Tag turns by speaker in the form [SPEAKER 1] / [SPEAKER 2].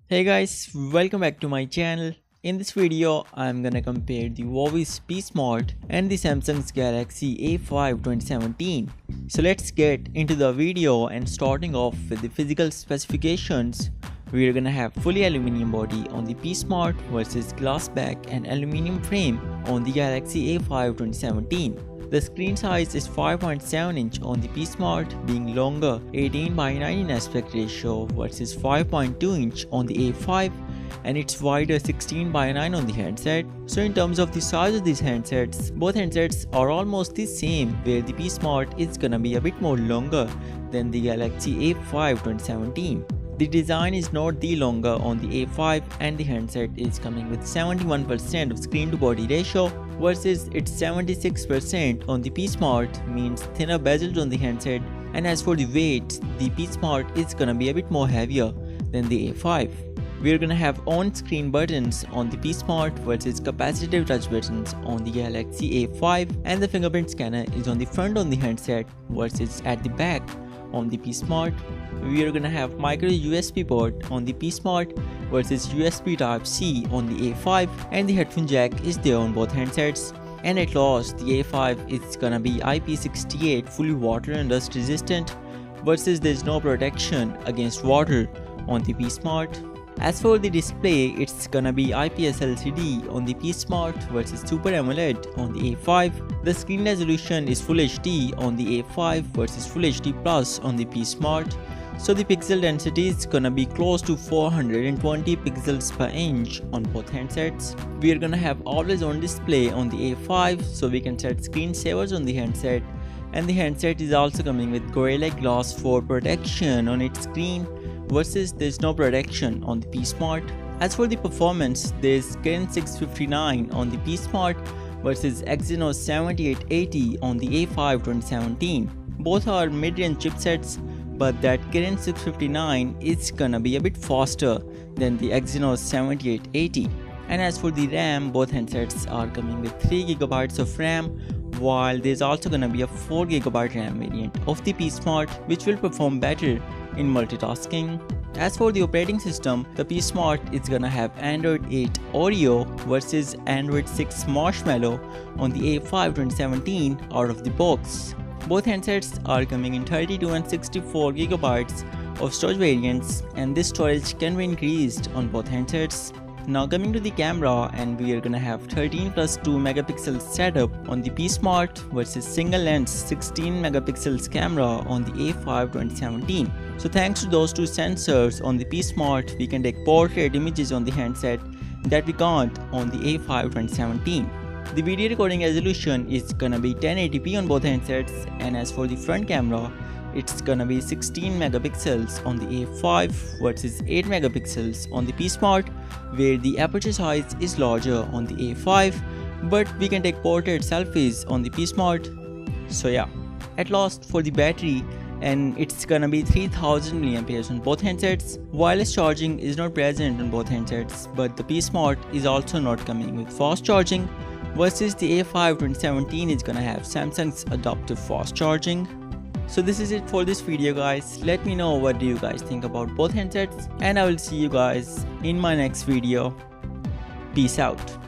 [SPEAKER 1] Hey guys, welcome back to my channel. In this video, I'm gonna compare the Huawei P Smart and the Samsung's Galaxy A5 2017. So let's get into the video, and starting off with the physical specifications. We're gonna have fully aluminum body on the P Smart versus glass back and aluminum frame on the Galaxy A5 2017. The screen size is 5.7 inch on the P Smart, being longer 18:19 aspect ratio versus 5.2 inch on the A5, and it's wider 16:9 on the handset. So in terms of the size of these handsets, both handsets are almost the same, where the P Smart is gonna be a bit more longer than the Galaxy A5 2017. The design is not the longer on the A5, and the handset is coming with 71% of screen to body ratio versus its 76% on the P Smart, means thinner bezels on the handset. And as for the weight, the P Smart is gonna be a bit more heavier than the A5. We're gonna have on-screen buttons on the P Smart versus capacitive touch buttons on the Galaxy A5, and the fingerprint scanner is on the front on the handset versus at the back on the P Smart. We are gonna have micro USB port on the P Smart versus USB Type C on the A5, and the headphone jack is there on both handsets. And at last, the A5 is gonna be IP68 fully water and dust resistant versus there's no protection against water on the P Smart. As for the display, it's gonna be IPS LCD on the P Smart versus Super AMOLED on the A5. The screen resolution is Full HD on the A5 versus Full HD Plus on the P Smart. So the pixel density is gonna be close to 420 pixels per inch on both handsets. We are gonna have always on display on the A5, so we can set screensavers on the handset. And the handset is also coming with Gorilla Glass 4 protection on its screen versus there's no protection on the P Smart. As for the performance, there's Kirin 659 on the P Smart versus Exynos 7880 on the A5 2017. Both are mid-range chipsets, but that Kirin 659 is gonna be a bit faster than the Exynos 7880. And as for the RAM, both handsets are coming with 3GB of RAM, while there's also gonna be a 4GB RAM variant of the P Smart, which will perform better in multitasking. As for the operating system, the P Smart is gonna have Android 8 Oreo versus Android 6 Marshmallow on the A5 2017 out of the box. Both handsets are coming in 32 and 64GB of storage variants, and this storage can be increased on both handsets. Now coming to the camera, and we are gonna have 13+2 megapixels setup on the P Smart versus single lens 16 megapixels camera on the A5 2017. So thanks to those two sensors on the P Smart, we can take portrait images on the handset that we can't on the A5 2017. The video recording resolution is gonna be 1080p on both handsets, and as for the front camera, it's gonna be 16 megapixels on the A5 versus 8 megapixels on the P Smart, where the aperture size is larger on the A5, but we can take portrait selfies on the P Smart. So yeah, at last for the battery, and it's gonna be 3000 mAh on both handsets. Wireless charging is not present on both handsets, but the P Smart is also not coming with fast charging versus the A5 2017 is gonna have Samsung's adaptive fast charging. So this is it for this video guys. Let me know what do you guys think about both handsets, and I will see you guys in my next video. Peace out.